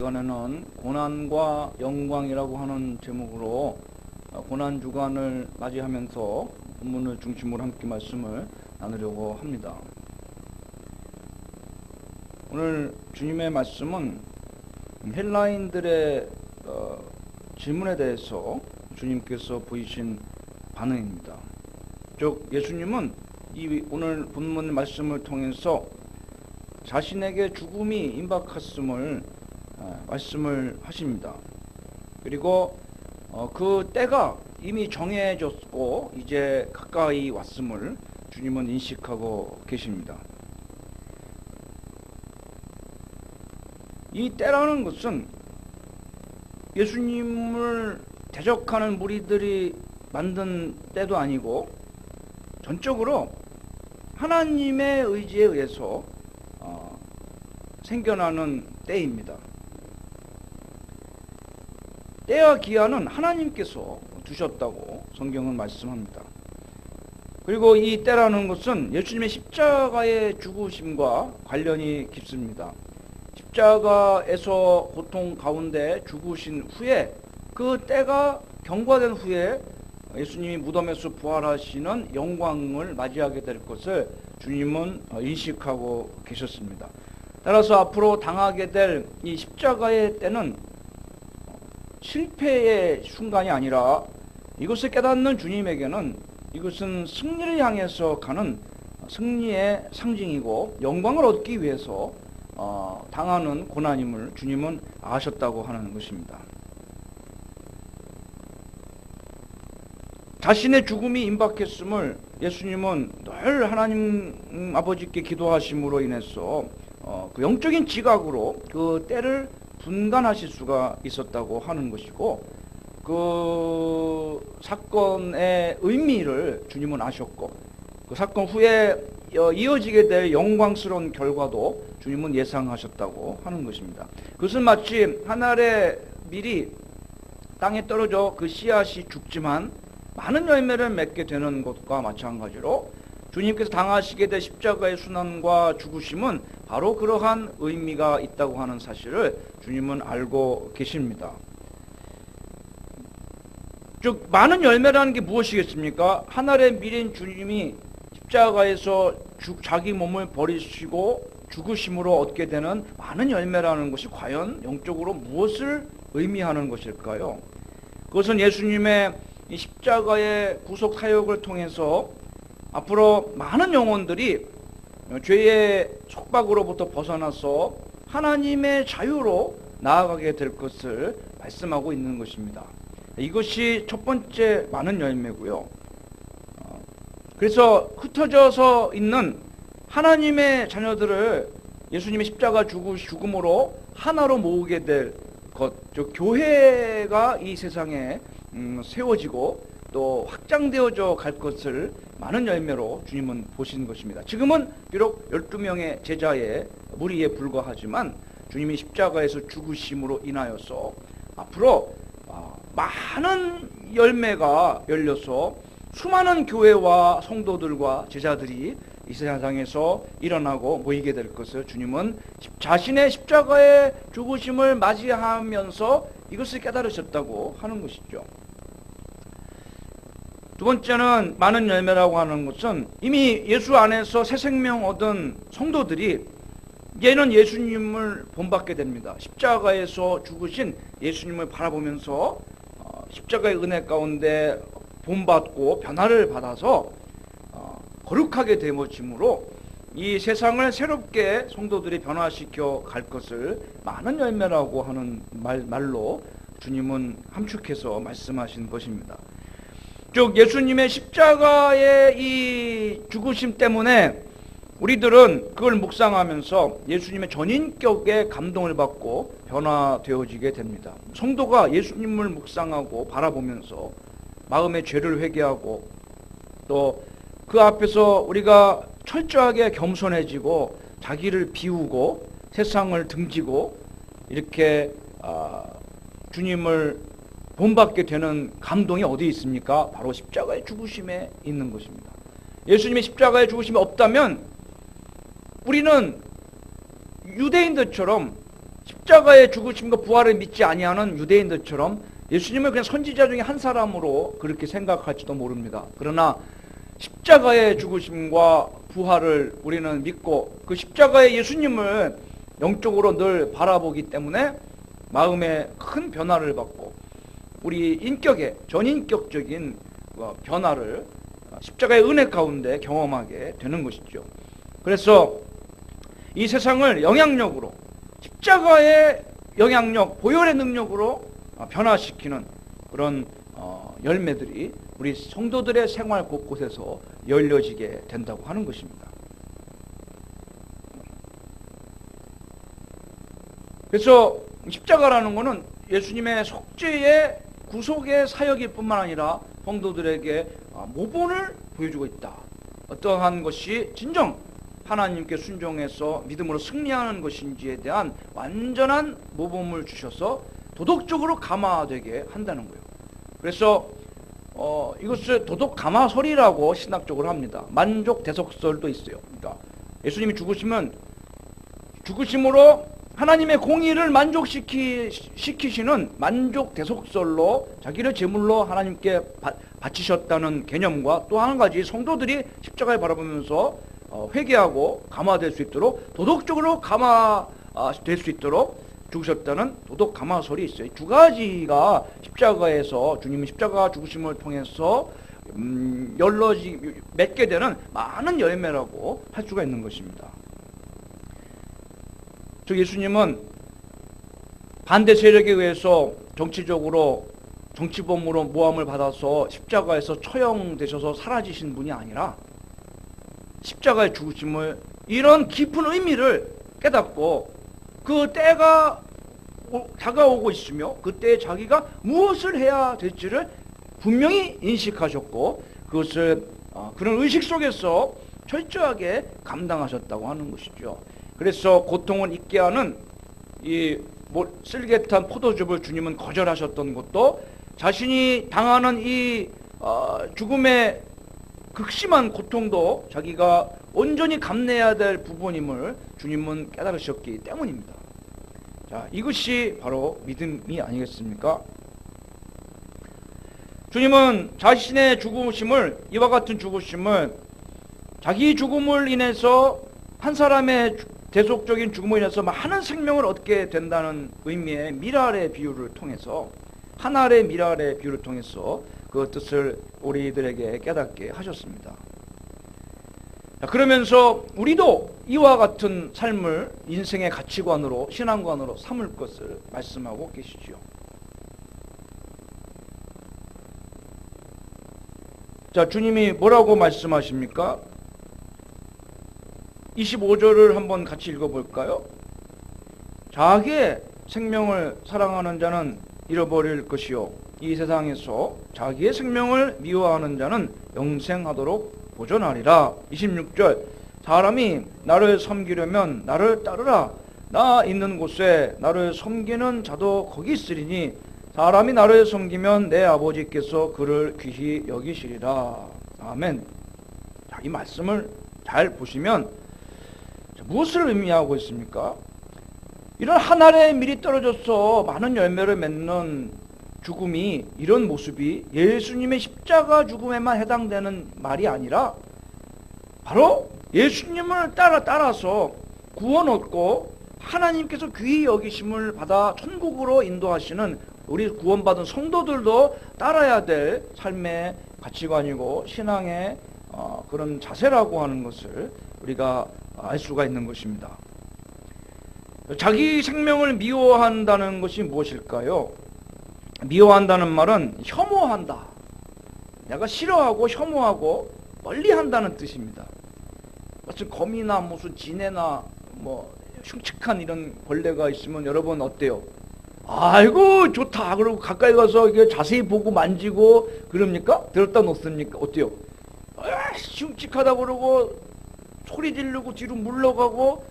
이번에는 고난과 영광이라고 하는 제목으로 고난주간을 맞이하면서 본문을 중심으로 함께 말씀을 나누려고 합니다. 오늘 주님의 말씀은 헬라인들의 질문에 대해서 주님께서 보이신 반응입니다. 즉 예수님은 이 오늘 본문 말씀을 통해서 자신에게 죽음이 임박했음을 말씀을 하십니다. 그리고 그 때가 이미 정해졌고 이제 가까이 왔음을 주님은 인식하고 계십니다. 이 때라는 것은 예수님을 대적하는 무리들이 만든 때도 아니고 전적으로 하나님의 의지에 의해서 생겨나는 때입니다. 때와 기한은 하나님께서 두셨다고 성경은 말씀합니다. 그리고 이 때라는 것은 예수님의 십자가의 죽으심과 관련이 깊습니다. 십자가에서 고통 가운데 죽으신 후에 그 때가 경과된 후에 예수님이 무덤에서 부활하시는 영광을 맞이하게 될 것을 주님은 인식하고 계셨습니다. 따라서 앞으로 당하게 될 이 십자가의 때는 실패의 순간이 아니라 이것을 깨닫는 주님에게는 이것은 승리를 향해서 가는 승리의 상징이고 영광을 얻기 위해서 당하는 고난임을 주님은 아셨다고 하는 것입니다. 자신의 죽음이 임박했음을 예수님은 늘 하나님 아버지께 기도하심으로 인해서 그 영적인 지각으로 그 때를 분간하실 수가 있었다고 하는 것이고 그 사건의 의미를 주님은 아셨고 그 사건 후에 이어지게 될 영광스러운 결과도 주님은 예상하셨다고 하는 것입니다. 그것은 마치 한 알의 밀이 땅에 떨어져 그 씨앗이 죽지만 많은 열매를 맺게 되는 것과 마찬가지로 주님께서 당하시게 될 십자가의 순환과 죽으심은 바로 그러한 의미가 있다고 하는 사실을 주님은 알고 계십니다. 즉 많은 열매라는 게 무엇이겠습니까? 하늘의 밀인 주님이 십자가에서 자기 몸을 버리시고 죽으심으로 얻게 되는 많은 열매라는 것이 과연 영적으로 무엇을 의미하는 것일까요? 그것은 예수님의 이 십자가의 구속 사역을 통해서 앞으로 많은 영혼들이 죄의 속박으로부터 벗어나서 하나님의 자유로 나아가게 될 것을 말씀하고 있는 것입니다. 이것이 첫 번째 많은 열매고요. 그래서 흩어져서 있는 하나님의 자녀들을 예수님의 십자가 죽음으로 하나로 모으게 될 것, 즉 교회가 이 세상에 세워지고 또 확장되어져 갈 것을 많은 열매로 주님은 보시는 것입니다. 지금은 비록 12명의 제자의 무리에 불과하지만 주님이 십자가에서 죽으심으로 인하여서 앞으로 많은 열매가 열려서 수많은 교회와 성도들과 제자들이 이 세상에서 일어나고 모이게 될 것을 주님은 자신의 십자가의 죽으심을 맞이하면서 이것을 깨달으셨다고 하는 것이죠. 두 번째는 많은 열매라고 하는 것은 이미 예수 안에서 새 생명 얻은 성도들이 이제는 예수님을 본받게 됩니다. 십자가에서 죽으신 예수님을 바라보면서 십자가의 은혜 가운데 본받고 변화를 받아서 거룩하게 되어짐으로 이 세상을 새롭게 성도들이 변화시켜 갈 것을 많은 열매라고 하는 말로 주님은 함축해서 말씀하신 것입니다. 즉 예수님의 십자가의 이 죽으심 때문에 우리들은 그걸 묵상하면서 예수님의 전인격에 감동을 받고 변화되어지게 됩니다. 성도가 예수님을 묵상하고 바라보면서 마음의 죄를 회개하고 또 그 앞에서 우리가 철저하게 겸손해지고 자기를 비우고 세상을 등지고 이렇게 주님을 본받게 되는 감동이 어디 있습니까? 바로 십자가의 죽으심에 있는 것입니다. 예수님의 십자가의 죽으심이 없다면 우리는 유대인들처럼 십자가의 죽으심과 부활을 믿지 아니하는 유대인들처럼 예수님을 그냥 선지자 중에 한 사람으로 그렇게 생각할지도 모릅니다. 그러나 십자가의 죽으심과 부활을 우리는 믿고 그 십자가의 예수님을 영적으로 늘 바라보기 때문에 마음에 큰 변화를 받고 우리 인격의 전인격적인 변화를 십자가의 은혜 가운데 경험하게 되는 것이죠. 그래서 이 세상을 영향력으로 십자가의 영향력, 보혈의 능력으로 변화시키는 그런 열매들이 우리 성도들의 생활 곳곳에서 열려지게 된다고 하는 것입니다. 그래서 십자가라는 것은 예수님의 속죄의 구속의 사역일 뿐만 아니라 성도들에게 모본을 보여주고 있다. 어떠한 것이 진정 하나님께 순종해서 믿음으로 승리하는 것인지에 대한 완전한 모범을 주셔서 도덕적으로 감화되게 한다는 거예요. 그래서 이것을 도덕 감화설이라고 신학적으로 합니다. 만족 대속설도 있어요. 그러니까 예수님이 죽으심으로 하나님의 공의를 만족시키시는 만족 대속설로 자기를 제물로 하나님께 바치셨다는 개념과 또 한 가지 성도들이 십자가를 바라보면서 회개하고 감화될 수 있도록 도덕적으로 감화될 수 있도록 죽으셨다는 도덕 감화설이 있어요. 두 가지가 십자가에서 주님의 십자가 죽으심을 통해서 맺게 되는 많은 열매라고 할 수가 있는 것입니다. 즉 예수님은 반대 세력에 의해서 정치적으로 정치범으로 모함을 받아서 십자가에서 처형되셔서 사라지신 분이 아니라 십자가의 죽으심을 이런 깊은 의미를 깨닫고 그 때가 다가오고 있으며 그때에 자기가 무엇을 해야 될지를 분명히 인식하셨고 그것을 그런 의식 속에서 철저하게 감당하셨다고 하는 것이죠. 그래서 고통을 잊게 하는 이 쓸개탄 포도즙을 주님은 거절하셨던 것도 자신이 당하는 이 죽음의 극심한 고통도 자기가 온전히 감내해야 될 부분임을 주님은 깨달으셨기 때문입니다. 자, 이것이 바로 믿음이 아니겠습니까? 주님은 자신의 죽으심을 이와 같은 죽으심을 자기 죽음을 인해서 한 사람의 대속적인 죽음으로 인해서 많은 생명을 얻게 된다는 의미의 미랄의 비유를 통해서 한 알의 미랄의 비유를 통해서 그 뜻을 우리들에게 깨닫게 하셨습니다. 그러면서 우리도 이와 같은 삶을 인생의 가치관으로 신앙관으로 삼을 것을 말씀하고 계시죠. 자, 주님이 뭐라고 말씀하십니까? 25절을 한번 같이 읽어볼까요? 자기의 생명을 사랑하는 자는 잃어버릴 것이요 이 세상에서 자기의 생명을 미워하는 자는 영생하도록 보존하리라. 26절 사람이 나를 섬기려면 나를 따르라. 나 있는 곳에 나를 섬기는 자도 거기 있으리니 사람이 나를 섬기면 내 아버지께서 그를 귀히 여기시리라. 아멘. 자, 이 말씀을 잘 보시면 무엇을 의미하고 있습니까? 이런 한 알의 밀이 떨어져서 많은 열매를 맺는 죽음이 이런 모습이 예수님의 십자가 죽음에만 해당되는 말이 아니라 바로 예수님을 따라서 구원 얻고 하나님께서 귀히 여기심을 받아 천국으로 인도하시는 우리 구원받은 성도들도 따라야 될 삶의 가치관이고 신앙의 그런 자세라고 하는 것을 우리가 알 수가 있는 것입니다. 자기 생명을 미워한다는 것이 무엇일까요? 미워한다는 말은 혐오한다. 내가 싫어하고 혐오하고 멀리한다는 뜻입니다. 무슨 거미나 무슨 지네나 뭐 흉측한 이런 벌레가 있으면 여러분 어때요? 아이고 좋다 그러고 가까이 가서 이게 자세히 보고 만지고 그럽니까? 들었다 놓습니까? 어때요? 흉측하다 그러고 소리 지르고 뒤로 물러가고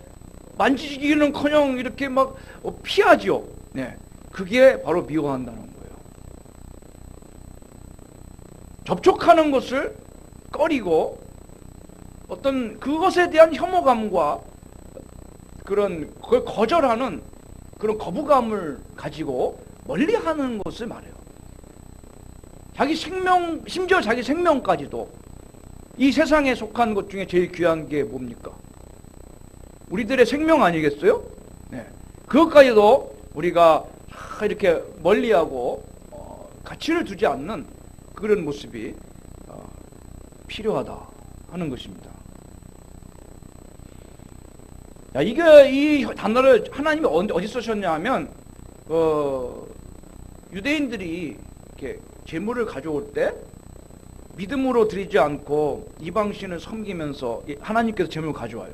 만지기는커녕 이렇게 막 피하죠. 네, 그게 바로 미워한다는 거예요. 접촉하는 것을 꺼리고 어떤 그것에 대한 혐오감과 그걸 거절하는 그런 거부감을 가지고 멀리하는 것을 말해요. 자기 생명, 심지어 자기 생명까지도 이 세상에 속한 것 중에 제일 귀한 게 뭡니까? 우리들의 생명 아니겠어요? 네. 그것까지도 우리가 이렇게 멀리하고 가치를 두지 않는 그런 모습이 필요하다 하는 것입니다. 야, 이 단어를 하나님이 어디 쓰셨냐 하면 유대인들이 이렇게 제물을 가져올 때 믿음으로 드리지 않고 이방신을 섬기면서 하나님께서 제물을 가져와요.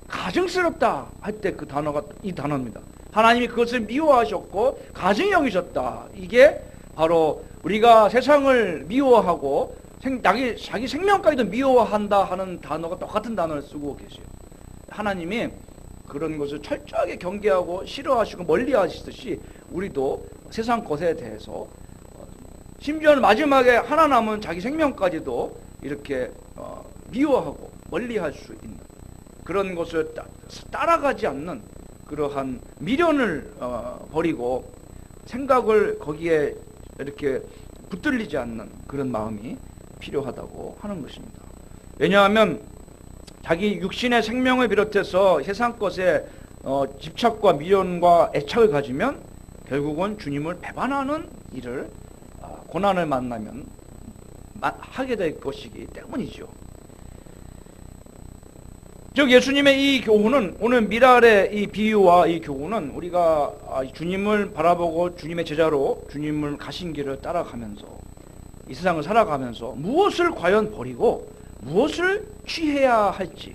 가증스럽다 할 때 그 단어가 이 단어입니다. 하나님이 그것을 미워하셨고 가증히 여기셨다. 이게 바로 우리가 세상을 미워하고 자기 생명까지도 미워한다 하는 단어가 똑같은 단어를 쓰고 계세요. 하나님이 그런 것을 철저하게 경계하고 싫어하시고 멀리하시듯이 우리도 세상 것에 대해서 심지어는 마지막에 하나 남은 자기 생명까지도 이렇게 미워하고 멀리할 수 있는 그런 것을 따라가지 않는 그러한 미련을 버리고 생각을 거기에 이렇게 붙들리지 않는 그런 마음이 필요하다고 하는 것입니다. 왜냐하면 자기 육신의 생명을 비롯해서 세상 것에 집착과 미련과 애착을 가지면 결국은 주님을 배반하는 일을 고난을 만나면 하게 될 것이기 때문이죠. 즉 예수님의 이 교훈은, 오늘 미랄의 이 비유와 이 교훈은 우리가 주님을 바라보고 주님의 제자로 주님을 가신 길을 따라가면서 이 세상을 살아가면서 무엇을 과연 버리고 무엇을 취해야 할지,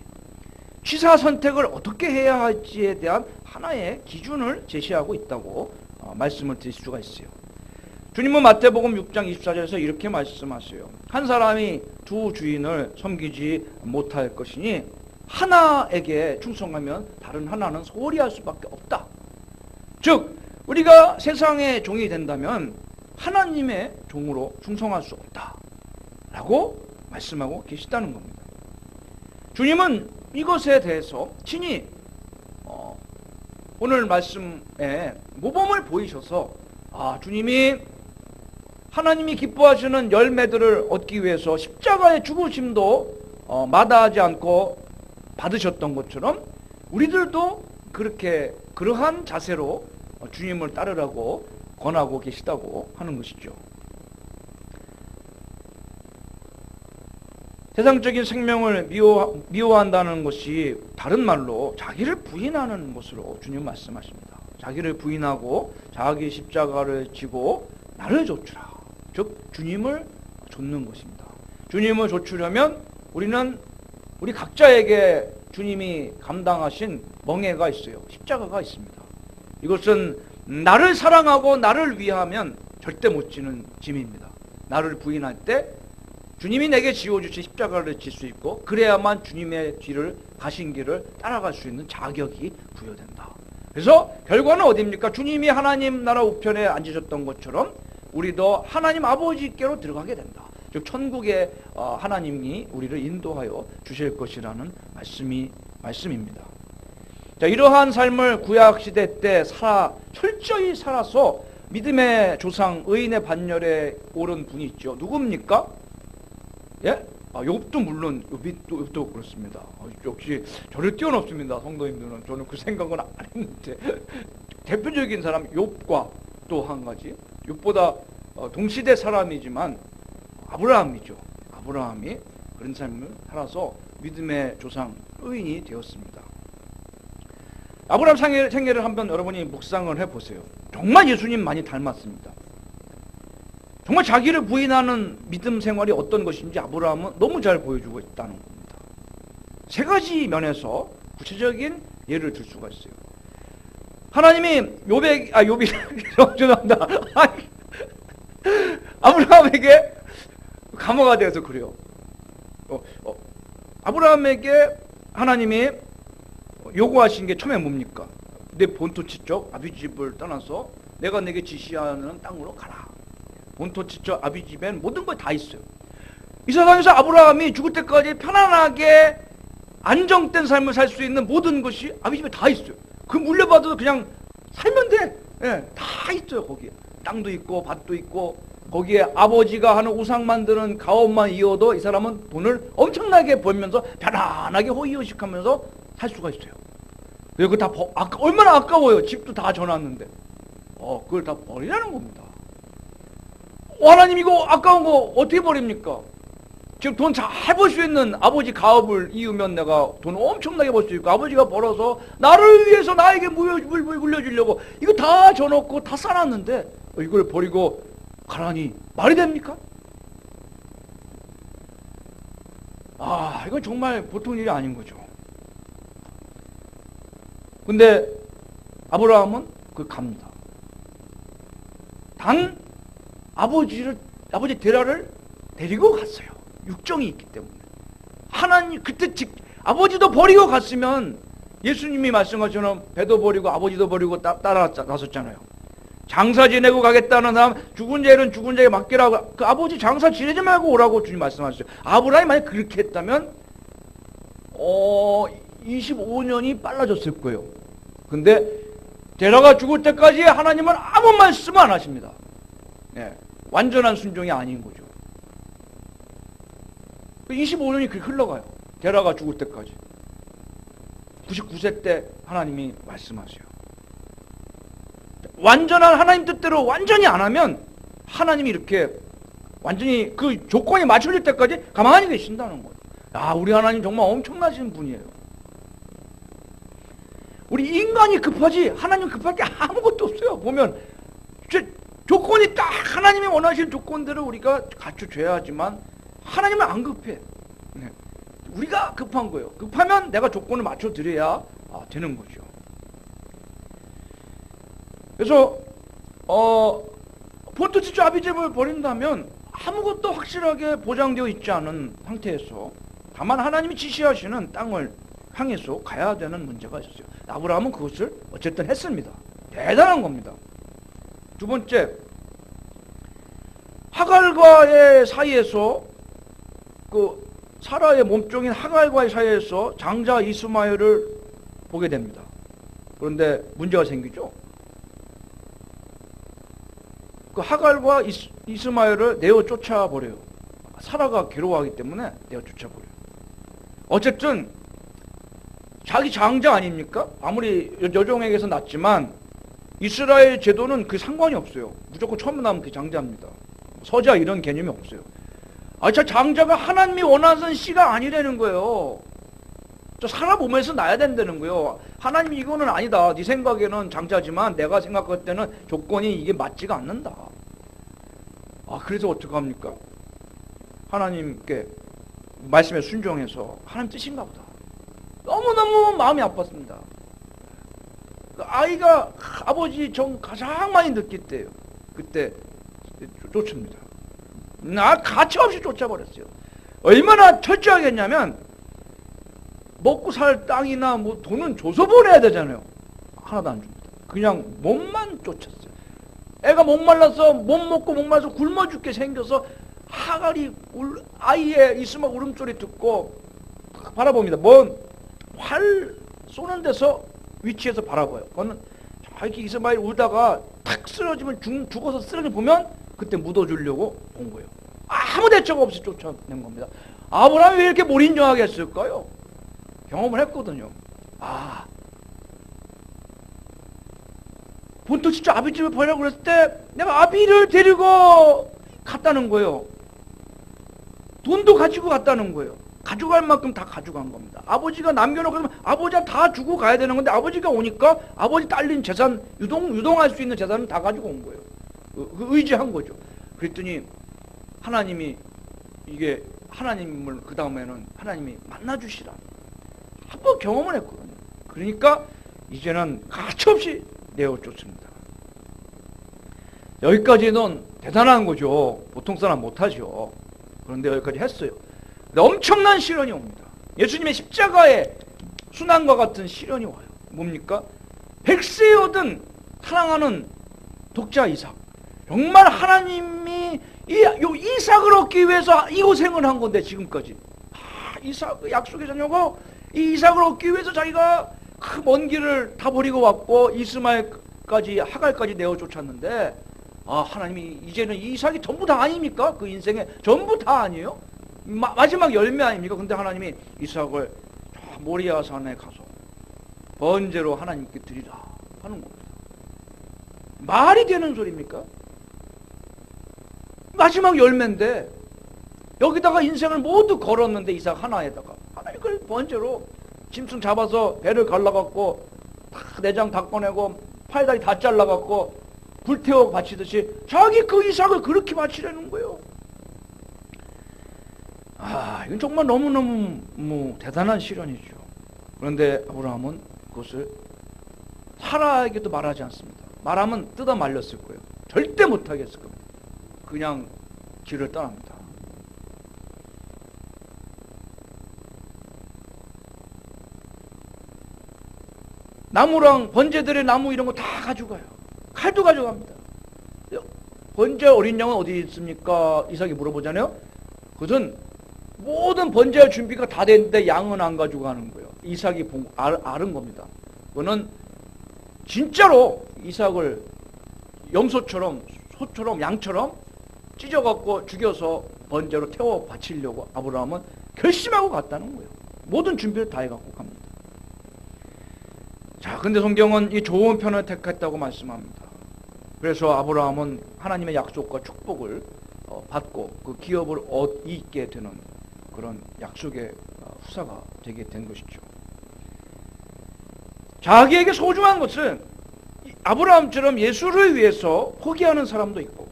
취사 선택을 어떻게 해야 할지에 대한 하나의 기준을 제시하고 있다고 말씀을 드릴 수가 있어요. 주님은 마태복음 6장 24절에서 이렇게 말씀하세요. 한 사람이 두 주인을 섬기지 못할 것이니 하나에게 충성하면 다른 하나는 소홀히 할 수밖에 없다. 즉 우리가 세상의 종이 된다면 하나님의 종으로 충성할 수 없다 라고 말씀하고 계시다는 겁니다. 주님은 이것에 대해서 친히 오늘 말씀에 모범을 보이셔서 주님이 하나님이 기뻐하시는 열매들을 얻기 위해서 십자가의 죽으심도 마다하지 않고 받으셨던 것처럼 우리들도 그러한 자세로 주님을 따르라고 권하고 계시다고 하는 것이죠. 세상적인 생명을 미워한다는 것이 다른 말로 자기를 부인하는 것으로 주님 말씀하십니다. 자기를 부인하고 자기 십자가를 지고 나를 좇으라. 즉 주님을 좇는 것입니다. 주님을 좇으려면 우리 각자에게 주님이 감당하신 멍에가 있어요. 십자가가 있습니다. 이것은 나를 사랑하고 나를 위하면 절대 못 지는 짐입니다. 나를 부인할 때 주님이 내게 지어주신 십자가를 질 수 있고 그래야만 주님의 뒤를 가신 길을 따라갈 수 있는 자격이 부여된다. 그래서 결과는 어디입니까? 주님이 하나님 나라 우편에 앉으셨던 것처럼 우리도 하나님 아버지께로 들어가게 된다. 즉 천국의 하나님이 우리를 인도하여 주실 것이라는 말씀입니다. 자, 이러한 삶을 구약시대 때 철저히 살아서 믿음의 조상 의인의 반열에 오른 분이 있죠. 누굽니까? 예? 욥도 물론 욥도 그렇습니다. 역시 저를 뛰어넘습니다. 성도님들은. 저는 그 생각은 안 했는데 대표적인 사람 욥과 또 한 가지 욥보다 동시대 사람이지만 아브라함이죠. 아브라함이 그런 삶을 살아서 믿음의 조상 의인이 되었습니다. 아브라함 생애를 한번 여러분이 묵상을 해보세요. 정말 예수님 많이 닮았습니다. 정말 자기를 부인하는 믿음 생활이 어떤 것인지 아브라함은 너무 잘 보여주고 있다는 겁니다. 세 가지 면에서 구체적인 예를 들 수가 있어요. 하나님이 욥이 죄송합니다. 아브라함에게 감화가 되어서 그래요. 아브라함에게 하나님이 요구하신 게 처음에 뭡니까? 내 본토지쪽 아비집을 떠나서 내가 내게 지시하는 땅으로 가라. 본토지쪽 아비집엔 모든 걸 다 있어요. 이 세상에서 아브라함이 죽을 때까지 편안하게 안정된 삶을 살 수 있는 모든 것이 아비집에 다 있어요. 그 물려받아도 그냥 살면 돼. 예, 다 있어요 거기에. 땅도 있고 밭도 있고 거기에 아버지가 하는 우상 만드는 가업만 이어도 이 사람은 돈을 엄청나게 벌면서 편안하게 호의호식하면서 살 수가 있어요. 그거 다 얼마나 아까워요. 집도 다 져놨는데 그걸 다 버리라는 겁니다. 하나님 이거 아까운 거 어떻게 버립니까? 지금 돈 잘 벌 수 있는 아버지 가업을 이으면 내가 돈 엄청나게 벌 수 있고 아버지가 벌어서 나를 위해서 나에게 물려주려고 이거 다 져놓고 다 쌓았는데 이걸 버리고 가라니 말이 됩니까? 이건 정말 보통 일이 아닌 거죠. 근데 아브라함은 갑니다. 단 아버지 데라를 데리고 갔어요. 육정이 있기 때문에. 하나님 그때 아버지도 버리고 갔으면 예수님이 말씀하신 것처럼 배도 버리고 아버지도 버리고 따라 나섰잖아요. 장사 지내고 가겠다는 사람 죽은 자는 죽은 자에게 맡기라고 그 아버지 장사 지내지 말고 오라고 주님 말씀하셨어요. 아브라함이 만약 그렇게 했다면 25년이 빨라졌을 거예요. 근데 데라가 죽을 때까지 하나님은 아무 말씀을 안 하십니다. 완전한 순종이 아닌 거죠. 25년이 그렇게 흘러가요. 데라가 죽을 때까지. 99세 때 하나님이 말씀하세요. 완전한 하나님 뜻대로 완전히 안 하면 하나님이 이렇게 완전히 그 조건이 맞춰질 때까지 가만히 계신다는 거예요. 우리 하나님 정말 엄청나신 분이에요. 우리 인간이 급하지 하나님 급할 게 아무것도 없어요. 보면 조건이 딱 하나님이 원하시는 조건들을 우리가 갖춰줘야 하지만 하나님은 안 급해. 우리가 급한 거예요. 급하면 내가 조건을 맞춰드려야 되는 거죠. 그래서 본토지주 아비집을 버린다면 아무것도 확실하게 보장되어 있지 않은 상태에서 다만 하나님이 지시하시는 땅을 향해서 가야 되는 문제가 있었어요. 아브라함은 그것을 어쨌든 했습니다. 대단한 겁니다. 두 번째, 하갈과의 사이에서 사라의 몸종인 하갈과의 사이에서 장자 이스마엘을 보게 됩니다. 그런데 문제가 생기죠. 그 하갈과 이스마엘을 내어 쫓아버려요. 사라가 괴로워하기 때문에 내어 쫓아버려요. 어쨌든 자기 장자 아닙니까? 아무리 여종에게서 낳지만 이스라엘 제도는 그 상관이 없어요. 무조건 처음 나면 그 장자입니다. 서자 이런 개념이 없어요. 저 장자가 하나님이 원하는 씨가 아니라는 거예요. 저 사람 몸에서 나야 된다는 거예요. 하나님이 이거는 아니다. 네 생각에는 장자지만 내가 생각할 때는 조건이 이게 맞지가 않는다. 그래서 어떡합니까? 하나님께 말씀에 순종해서 하나님 뜻인가 보다. 너무너무 마음이 아팠습니다. 아이가 아버지 정 가장 많이 느낄 때예요. 그때 쫓습니다. 가차없이 쫓아버렸어요. 얼마나 철저하게 했냐면 먹고 살 땅이나 뭐 돈은 줘서 보내야 되잖아요. 하나도 안 줍니다. 그냥 몸만 쫓았어요. 애가 목말라서 못 먹고 목말라서 굶어 죽게 생겨서 하갈이 아이의 이스마엘 울음소리 듣고 바라봅니다. 활 쏘는 데서 위치에서 바라봐요. 그거는 이렇게 이스마엘 울다가 탁 쓰러지면 죽어서 쓰러져 보면 그때 묻어주려고 온 거예요. 아무 대책 없이 쫓아낸 겁니다. 아브라함이 왜 이렇게 몰인정하게 했을까요? 경험을 했거든요. 본토지주 아비집을 버리라고 그랬을 때 내가 아비를 데리고 갔다는 거예요. 돈도 가지고 갔다는 거예요. 가져갈 만큼 다 가져간 겁니다. 아버지가 남겨놓고 그러면 아버지가 다 주고 가야 되는 건데 아버지가 오니까 아버지 딸린 재산, 유동할 수 있는 재산은 다 가지고 온 거예요. 의지한 거죠. 그랬더니 하나님이 이게 하나님을 그 다음에는 하나님이 만나주시라. 한번 경험을 했거든요. 그러니까 이제는 가차없이 내어 쫓습니다. 여기까지는 대단한 거죠. 보통 사람 못하죠. 그런데 여기까지 했어요. 근데 엄청난 시련이 옵니다. 예수님의 십자가의 순환과 같은 시련이 와요. 뭡니까? 백세 얻은 사랑하는 독자 이삭. 정말 하나님이 이삭을 얻기 위해서 이 고생을 한 건데 지금까지 이삭 약속의 자녀고 이 이삭을 얻기 위해서 자기가 그 먼 길을 다 버리고 왔고 이스마엘 이삭까지 하갈까지 내어 쫓았는데 하나님이 이제는 이삭이 전부 다 아닙니까? 그 인생에 전부 다 아니에요? 마지막 열매 아닙니까? 근데 하나님이 이삭을 모리아 산에 가서 번제로 하나님께 드리라 하는 겁니다. 말이 되는 소리입니까? 마지막 열매인데 여기다가 인생을 모두 걸었는데 이삭 하나에다가 하나님 그걸 번제로 짐승 잡아서 배를 갈라갖고 다 내장 다 꺼내고 팔다리 다 잘라갖고 불태워 바치듯이 자기 그 이삭을 그렇게 바치려는 거예요. 이건 정말 너무너무 대단한 시련이죠. 그런데 아브라함은 그것을 사라에게도 말하지 않습니다. 말하면 뜯어 말렸을 거예요. 절대 못하겠을 겁니다. 그냥 길을 떠납니다. 나무랑 번제들의 나무 이런 거 다 가져가요. 칼도 가져갑니다. 번제 어린 양은 어디 있습니까? 이삭이 물어보잖아요. 그것은 모든 번제할 준비가 다 됐는데 양은 안 가져가는 거예요. 이삭이 아는 겁니다. 그거는 진짜로 이삭을 염소처럼 소처럼 양처럼 찢어갖고 죽여서 번제로 태워 바치려고 아브라함은 결심하고 갔다는 거예요. 모든 준비를 다 해갖고 갑니다. 자, 근데 성경은 이 좋은 편을 택했다고 말씀합니다. 그래서 아브라함은 하나님의 약속과 축복을 받고 그 기업을 얻게 되는 그런 약속의 후사가 되게 된 것이죠. 자기에게 소중한 것은 아브라함처럼 예수를 위해서 포기하는 사람도 있고,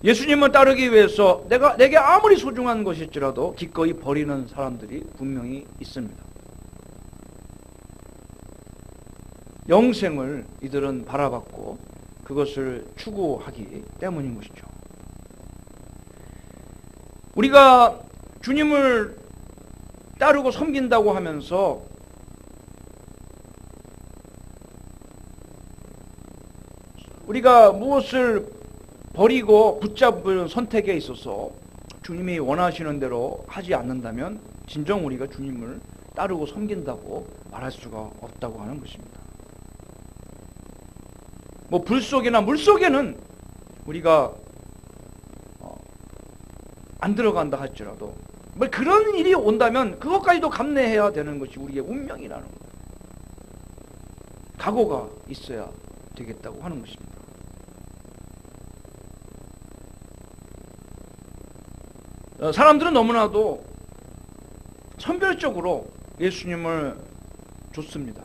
예수님을 따르기 위해서 내게 아무리 소중한 것일지라도 기꺼이 버리는 사람들이 분명히 있습니다. 영생을 이들은 바라봤고 그것을 추구하기 때문인 것이죠. 우리가 주님을 따르고 섬긴다고 하면서 우리가 무엇을 버리고 붙잡을 선택에 있어서 주님이 원하시는 대로 하지 않는다면 진정 우리가 주님을 따르고 섬긴다고 말할 수가 없다고 하는 것입니다. 불 속이나 물 속에는 우리가 안 들어간다 할지라도 그런 일이 온다면 그것까지도 감내해야 되는 것이 우리의 운명이라는 거예요. 각오가 있어야 되겠다고 하는 것입니다. 사람들은 너무나도 선별적으로 예수님을 줬습니다.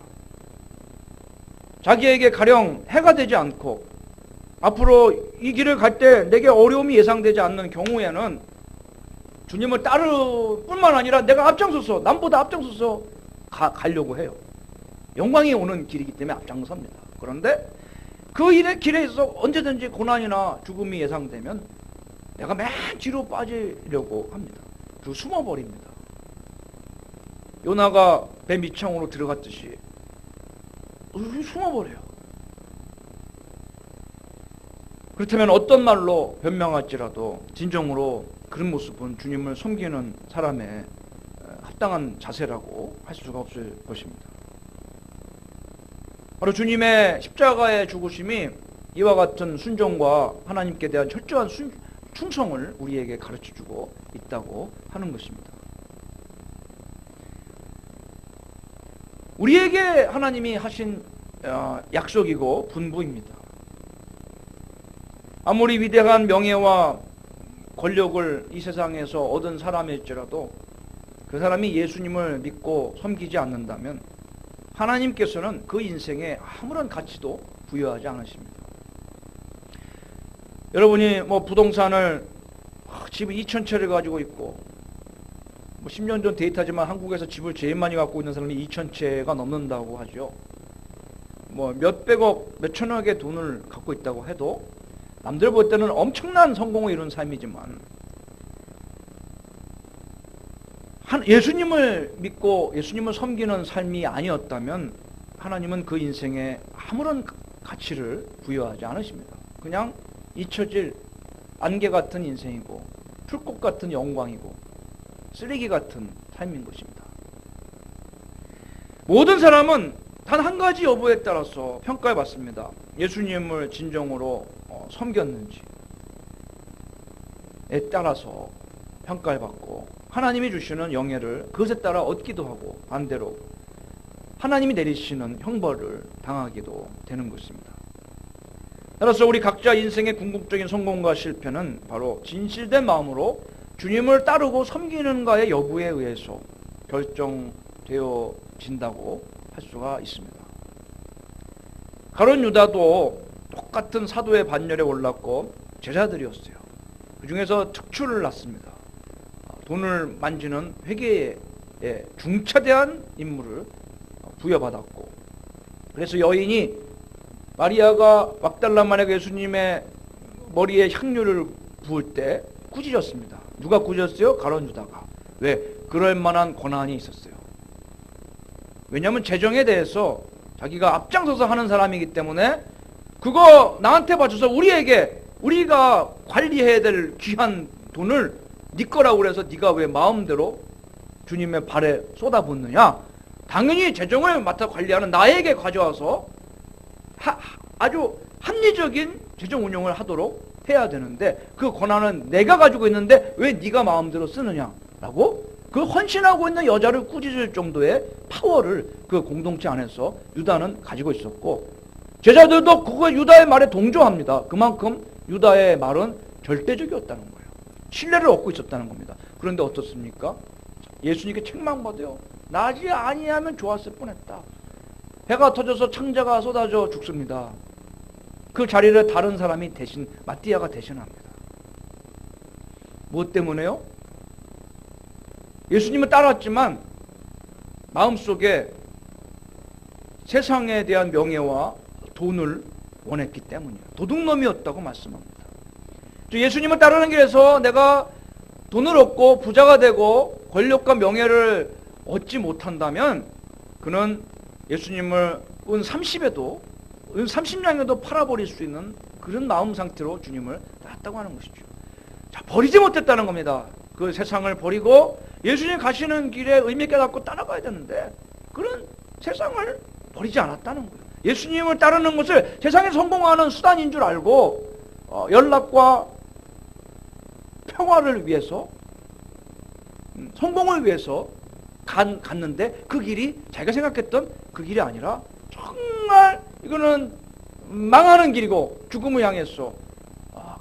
자기에게 가령 해가 되지 않고 앞으로 이 길을 갈 때 내게 어려움이 예상되지 않는 경우에는 주님을 따를 뿐만 아니라 내가 앞장서서 남보다 앞장서서 가려고 해요. 영광이 오는 길이기 때문에 앞장섭니다. 그런데 그 길에 있어 언제든지 고난이나 죽음이 예상되면 내가 맨 뒤로 빠지려고 합니다. 그리고 숨어버립니다. 요나가 배 밑창으로 들어갔듯이 숨어버려요. 그렇다면 어떤 말로 변명할지라도 진정으로 그런 모습은 주님을 섬기는 사람의 합당한 자세라고 할 수가 없을 것입니다. 바로 주님의 십자가의 죽으심이 이와 같은 순종과 하나님께 대한 철저한 충성을 우리에게 가르쳐주고 있다고 하는 것입니다. 우리에게 하나님이 하신 약속이고 분부입니다. 아무리 위대한 명예와 권력을 이 세상에서 얻은 사람일지라도 그 사람이 예수님을 믿고 섬기지 않는다면 하나님께서는 그 인생에 아무런 가치도 부여하지 않으십니다. 여러분이 부동산을 집 2,000채를 가지고 있고 10년 전 데이터지만 한국에서 집을 제일 많이 갖고 있는 사람이 2,000채가 넘는다고 하죠. 몇백억, 몇천억의 돈을 갖고 있다고 해도 남들 볼 때는 엄청난 성공을 이룬 삶이지만 예수님을 믿고 예수님을 섬기는 삶이 아니었다면 하나님은 그 인생에 아무런 가치를 부여하지 않으십니다. 그냥 잊혀질 안개 같은 인생이고 풀꽃 같은 영광이고 쓰레기 같은 삶인 것입니다. 모든 사람은 단 한 가지 여부에 따라서 평가해 봤습니다. 예수님을 진정으로 섬겼는지에 따라서 평가해 봤고, 하나님이 주시는 영예를 그것에 따라 얻기도 하고, 반대로 하나님이 내리시는 형벌을 당하기도 되는 것입니다. 따라서 우리 각자 인생의 궁극적인 성공과 실패는 바로 진실된 마음으로 주님을 따르고 섬기는가의 여부에 의해서 결정되어진다고 할 수가 있습니다. 가룟 유다도 똑같은 사도의 반열에 올랐고 제자들이었어요. 그 중에서 특출을 났습니다. 돈을 만지는 회계에 중차대한 임무를 부여받았고, 그래서 여인이 마리아가 막달라 마리아가 예수님의 머리에 향유를 부을 때 꾸짖었습니다. 누가 꾸짖었어요? 가룟 유다가. 왜? 그럴 만한 권한이 있었어요. 왜냐하면 재정에 대해서 자기가 앞장서서 하는 사람이기 때문에 그거 나한테 바쳐서 우리가 관리해야 될 귀한 돈을 네 거라고 그래서 네가 왜 마음대로 주님의 발에 쏟아붓느냐? 당연히 재정을 맡아 관리하는 나에게 가져와서 아주 합리적인 재정 운용을 하도록 해야 되는데 그 권한은 내가 가지고 있는데 왜 네가 마음대로 쓰느냐라고 그 헌신하고 있는 여자를 꾸짖을 정도의 파워를 그 공동체 안에서 유다는 가지고 있었고, 제자들도 그거 유다의 말에 동조합니다. 그만큼 유다의 말은 절대적이었다는 거예요. 신뢰를 얻고 있었다는 겁니다. 그런데 어떻습니까? 예수님께 책망받아요. 나지 아니하면 좋았을 뻔했다. 배가 터져서 창자가 쏟아져 죽습니다. 그 자리를 다른 사람이 대신, 마띠아가 대신합니다. 무엇 때문에요? 예수님은 따랐지만 마음속에 세상에 대한 명예와 돈을 원했기 때문이에요. 도둑놈이었다고 말씀합니다. 예수님을 따르는 길에서 내가 돈을 얻고 부자가 되고 권력과 명예를 얻지 못한다면 그는 예수님을 은 30에도 은 30냥에도 팔아버릴 수 있는 그런 마음 상태로 주님을 따랐다고 하는 것이죠. 자, 버리지 못했다는 겁니다. 그 세상을 버리고 예수님 가시는 길에 의미 깨닫고 따라가야 되는데 그런 세상을 버리지 않았다는 거예요. 예수님을 따르는 것을 세상에 성공하는 수단인 줄 알고 연락과 평화를 위해서 성공을 위해서 갔는데 그 길이 자기가 생각했던 그 길이 아니라 정말 이거는 망하는 길이고 죽음을 향해서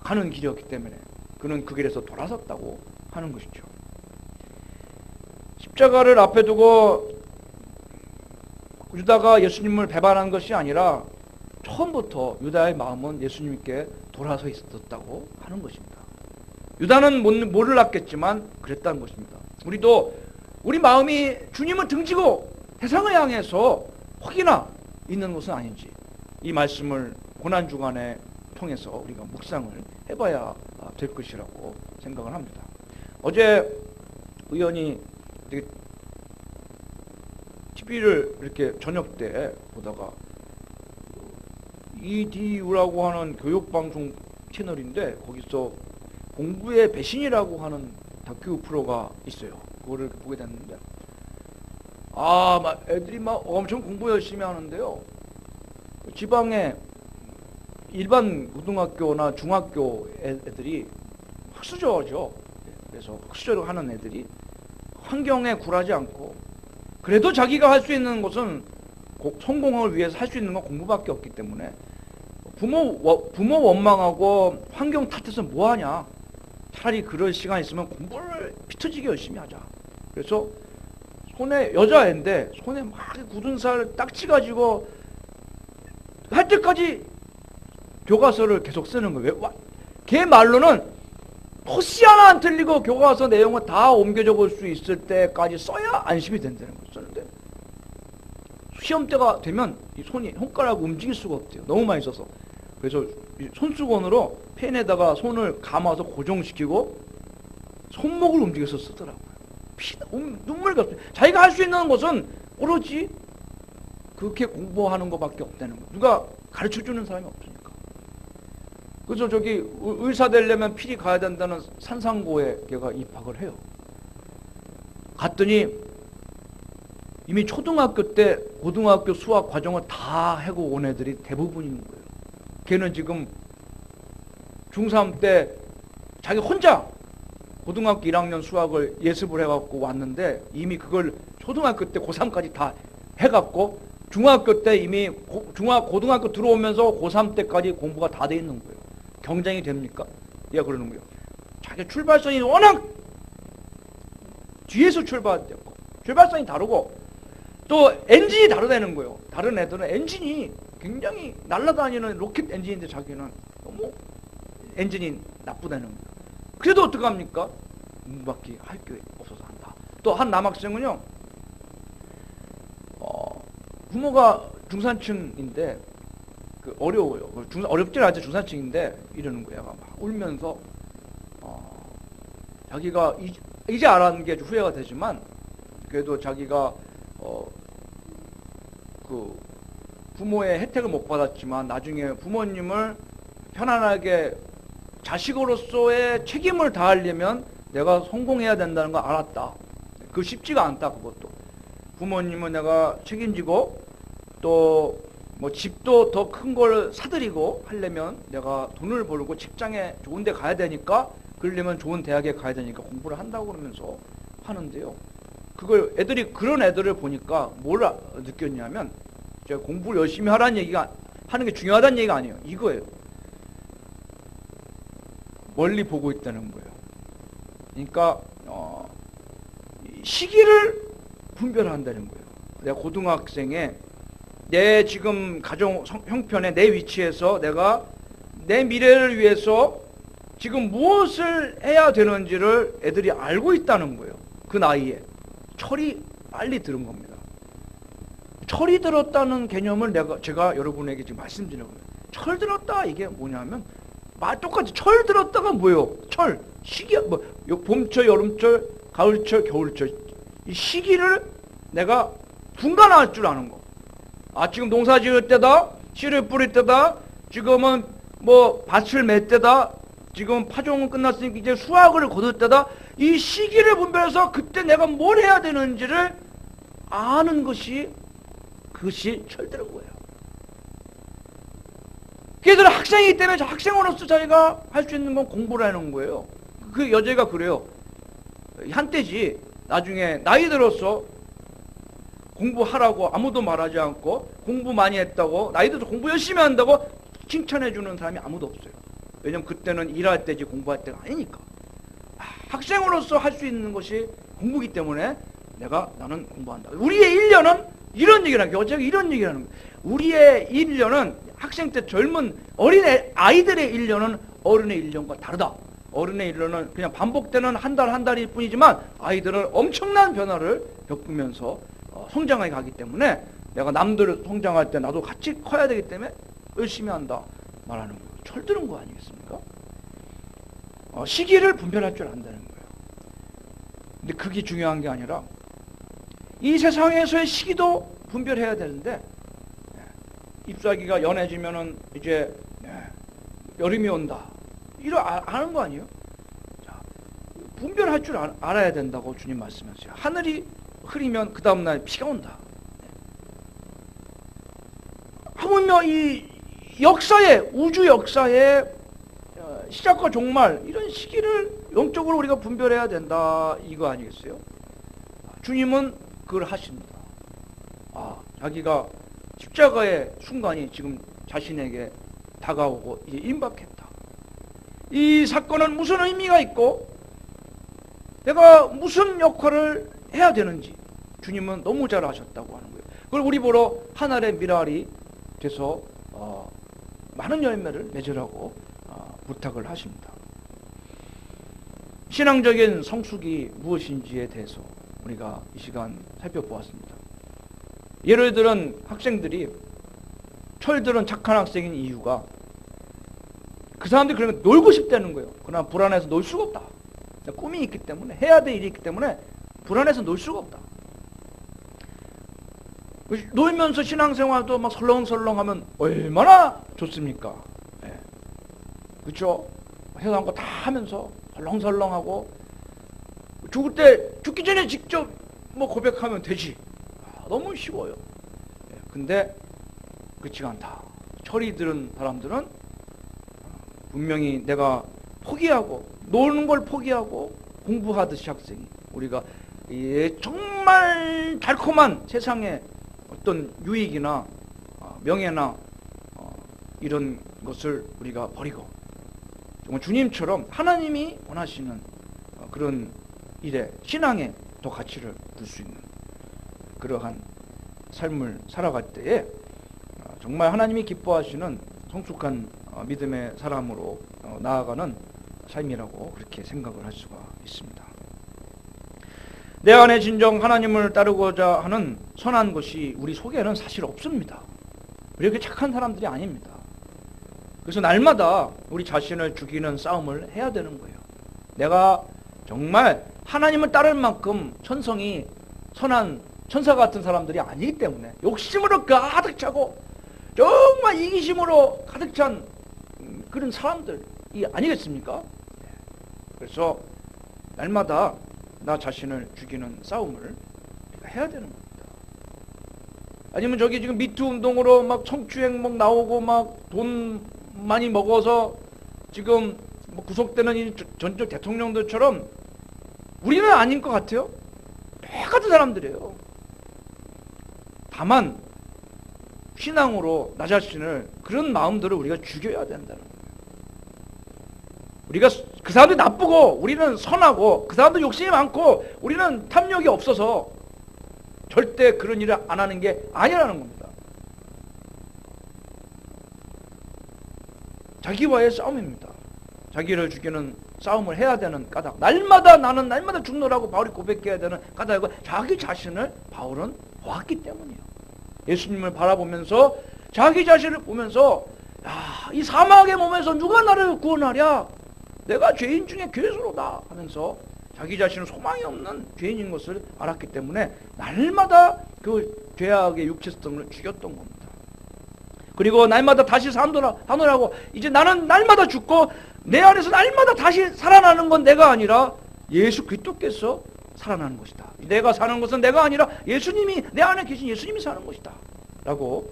가는 길이었기 때문에 그는 그 길에서 돌아섰다고 하는 것이죠. 십자가를 앞에 두고 유다가 예수님을 배반한 것이 아니라 처음부터 유다의 마음은 예수님께 돌아서 있었다고 하는 것입니다. 유다는 몰랐겠지만 그랬다는 것입니다. 우리도 우리 마음이 주님을 등지고 세상을 향해서 혹이나 있는 것은 아닌지 이 말씀을 고난주간에 통해서 우리가 묵상을 해봐야 될 것이라고 생각을 합니다. 어제 의원이 TV를 이렇게 저녁 때 보다가 EDU라고 하는 교육방송 채널인데 거기서 공부의 배신이라고 하는 다큐 프로가 있어요. 그거를 보게 됐는데 애들이 막 엄청 공부 열심히 하는데요. 지방에 일반 고등학교나 중학교 애들이 흑수저죠. 그래서 흑수저를 하는 애들이 환경에 굴하지 않고 그래도 자기가 할 수 있는 것은 성공을 위해서 할 수 있는 건 공부밖에 없기 때문에 부모 원망하고 환경 탓해서 뭐하냐. 차라리 그럴 시간 있으면 공부를 피터지게 열심히 하자. 그래서 손에 여자애인데 손에 막 굳은 살 딱지 가지고 할 때까지 교과서를 계속 쓰는 거예요. 걔 말로는 토시 하나 안 틀리고 교과서 내용을 다 옮겨 적을 수 있을 때까지 써야 안심이 된다는 걸 쓰는데 시험 때가 되면 이 손가락 움직일 수가 없대요. 너무 많이 써서. 그래서 손수건으로 펜에다가 손을 감아서 고정시키고 손목을 움직여서 쓰더라고요. 눈물 같아요. 자기가 할 수 있는 것은 오로지 그렇게 공부하는 것밖에 없다는 거예요. 누가 가르쳐주는 사람이 없으니까. 그래서 저기 의사 되려면 필히 가야 된다는 산상고에 걔가 입학을 해요. 갔더니 이미 초등학교 때 고등학교 수학 과정을 다 하고 온 애들이 대부분인 거예요. 걔는 지금 중3 때 자기 혼자 고등학교 1학년 수학을 예습을 해갖고 왔는데 이미 그걸 초등학교 때 고3까지 다 해갖고 중학교 때 이미 고등학교 들어오면서 고3 때까지 공부가 다 돼 있는 거예요. 경쟁이 됩니까? 얘가 그러는 거예요. 자기 출발선이 워낙 뒤에서 출발됐고 출발선이 다르고 또 엔진이 다르다는 거예요. 다른 애들은 엔진이 굉장히 날아다니는 로켓 엔진인데 자기는 너무 엔진이 나쁘다는 거예요. 그래도 어떡합니까? 문밖에 할 게 없어서 한다. 또 한 남학생은요, 부모가 중산층인데 어려워요. 어렵지 않지 중산층인데 이러는 거야. 막 울면서 자기가 이제 알았는 게 후회가 되지만 그래도 자기가 그 부모의 혜택을 못 받았지만 나중에 부모님을 편안하게 자식으로서의 책임을 다하려면 내가 성공해야 된다는 걸 알았다. 그 쉽지가 않다. 그것도 부모님은 내가 책임지고 또 뭐 집도 더 큰 걸 사드리고 하려면 내가 돈을 벌고 직장에 좋은 데 가야 되니까 그러려면 좋은 대학에 가야 되니까 공부를 한다고 그러면서 하는데요. 그런 애들을 보니까 뭘 느꼈냐면 제가 공부를 열심히 하라는 얘기가 하는 게 중요하다는 얘기가 아니에요. 이거예요. 멀리 보고 있다는 거예요. 그러니까 시기를 분별한다는 거예요. 내가 고등학생의 내 지금 가정 형편에 내 위치에서 내가 내 미래를 위해서 지금 무엇을 해야 되는지를 애들이 알고 있다는 거예요. 그 나이에. 철이 빨리 들은 겁니다. 철이 들었다는 개념을 제가 여러분에게 지금 말씀드리는 겁니다. 철 들었다 이게 뭐냐면 똑같이 철 들었다가 뭐예요? 철 시기 봄철, 여름철, 가을철, 겨울철 이 시기를 내가 분간할 줄 아는 거. 지금 농사 지을 때다, 씨를 뿌릴 때다, 지금은 뭐 밭을 맬 때다, 지금 파종은 끝났으니까 이제 수확을 거둘 때다. 이 시기를 분별해서 그때 내가 뭘 해야 되는지를 아는 그것이 철드는 거예요. 걔들은 학생이기 때문에 학생으로서 자기가 할 수 있는 건 공부라는 거예요. 그 여자가 그래요. 한때지 나중에 나이 들어서 공부하라고 아무도 말하지 않고 공부 많이 했다고 나이 들어서 공부 열심히 한다고 칭찬해 주는 사람이 아무도 없어요. 왜냐면 그때는 일할 때지 공부할 때가 아니니까. 학생으로서 할 수 있는 것이 공부이기 때문에 나는 공부한다. 우리의 1년은 이런 얘기를 하는 거예요. 여자가 이런 얘기를 하는 거예요. 우리의 1년은 학생 때 젊은 아이들의 1년은 어른의 1년과 다르다. 어른의 1년은 그냥 반복되는 한 달일 뿐이지만 아이들은 엄청난 변화를 겪으면서 성장해 가기 때문에 내가 남들 성장할 때 나도 같이 커야 되기 때문에 열심히 한다 말하는 거예요. 철드는 거 아니겠습니까? 시기를 분별할 줄 안다는 거예요. 근데 그게 중요한 게 아니라 이 세상에서의 시기도 분별해야 되는데 잎사귀가 연해지면은 이제 여름이 온다. 아는 거 아니에요? 자, 분별할 줄 알아야 된다고 주님 말씀하세요. 하늘이 흐리면 그 다음날 비가 온다. 하물며 이 우주 역사의 시작과 종말 이런 시기를 영적으로 우리가 분별해야 된다 이거 아니겠어요? 주님은 그걸 하십니다. 자기가 십자가의 순간이 지금 자신에게 다가오고 이제 임박했다. 이 사건은 무슨 의미가 있고 내가 무슨 역할을 해야 되는지 주님은 너무 잘 아셨다고 하는 거예요. 그걸 우리 보러 하늘의 미랄이 돼서 많은 열매를 맺으라고 부탁을 하십니다. 신앙적인 성숙이 무엇인지에 대해서 우리가 이 시간 살펴보았습니다. 예를 들은 학생들이 철들은 착한 학생인 이유가 그 사람들이 그러면 놀고 싶다는 거예요. 그러나 불안해서 놀 수가 없다. 꿈이 있기 때문에 해야 될 일이 있기 때문에 불안해서 놀 수가 없다. 놀면서 신앙생활도 막 설렁설렁하면 얼마나 좋습니까? 그렇죠? 세상 거 다 하면서 설렁설렁하고 죽기 전에 직접 뭐 고백하면 되지. 너무 쉬워요. 근데 그렇지가 않다. 철이 들은 사람들은 분명히 내가 포기하고 노는 걸 포기하고 공부하듯이 학생이 우리가 정말 달콤한 세상의 어떤 유익이나 명예나 이런 것을 우리가 버리고 정말 주님처럼 하나님이 원하시는 그런 일에 신앙에 더 가치를 둘 수 있는 그러한 삶을 살아갈 때에 정말 하나님이 기뻐하시는 성숙한 믿음의 사람으로 나아가는 삶이라고 그렇게 생각을 할 수가 있습니다. 내 안에 진정 하나님을 따르고자 하는 선한 것이 우리 속에는 사실 없습니다. 우리 그렇게 착한 사람들이 아닙니다. 그래서 날마다 우리 자신을 죽이는 싸움을 해야 되는 거예요. 내가 정말 하나님을 따를 만큼 천성이 선한 천사 같은 사람들이 아니기 때문에 욕심으로 가득 차고 정말 이기심으로 가득 찬 그런 사람들이 아니겠습니까? 그래서 날마다 나 자신을 죽이는 싸움을 해야 되는 겁니다. 아니면 저기 지금 미투 운동으로 막 성추행 막 나오고 막 돈 많이 먹어서 지금 뭐 구속되는 이 전직 대통령들처럼 우리는 아닌 것 같아요. 똑같은 사람들이에요. 다만 신앙으로 나 자신을 그런 마음들을 우리가 죽여야 된다는 거예요. 우리가 그 사람들이 나쁘고 우리는 선하고 그 사람들 욕심이 많고 우리는 탐욕이 없어서 절대 그런 일을 안 하는 게 아니라는 겁니다. 자기와의 싸움입니다. 자기를 죽이는 싸움을 해야 되는 까닭. 나는 날마다 죽노라고 바울이 고백해야 되는 까닭은 자기 자신을 바울은 보았기 때문이에요. 예수님을 바라보면서 자기 자신을 보면서 이 사막의 몸에서 누가 나를 구원하랴? 내가 죄인 중에 괴수로다 하면서 자기 자신은 소망이 없는 죄인인 것을 알았기 때문에 날마다 그 죄악의 육체성을 죽였던 겁니다. 그리고 날마다 다시 사노라고 이제 나는 날마다 죽고 내 안에서 날마다 다시 살아나는 건 내가 아니라 예수 그리스도께서 살아나는 것이다. 내가 사는 것은 내가 아니라 예수님이 내 안에 계신 예수님이 사는 것이다 라고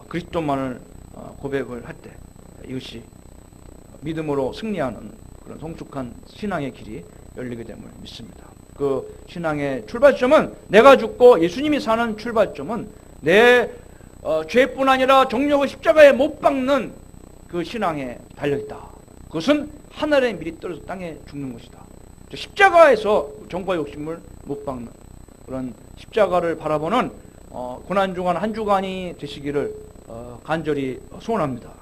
그리스도만을 고백을 할 때 이것이 믿음으로 승리하는 그런 성숙한 신앙의 길이 열리게 됨을 믿습니다. 그 신앙의 출발점은 내가 죽고 예수님이 사는 출발점은 내 죄뿐 아니라 정욕을 십자가에 못 박는 그 신앙에 달려있다. 그것은 하늘에 미리 떨어져 땅에 죽는 것이다. 십자가에서 정과 욕심을 못 박는 그런 십자가를 바라보는 고난주간 한 주간이 되시기를 간절히 소원합니다.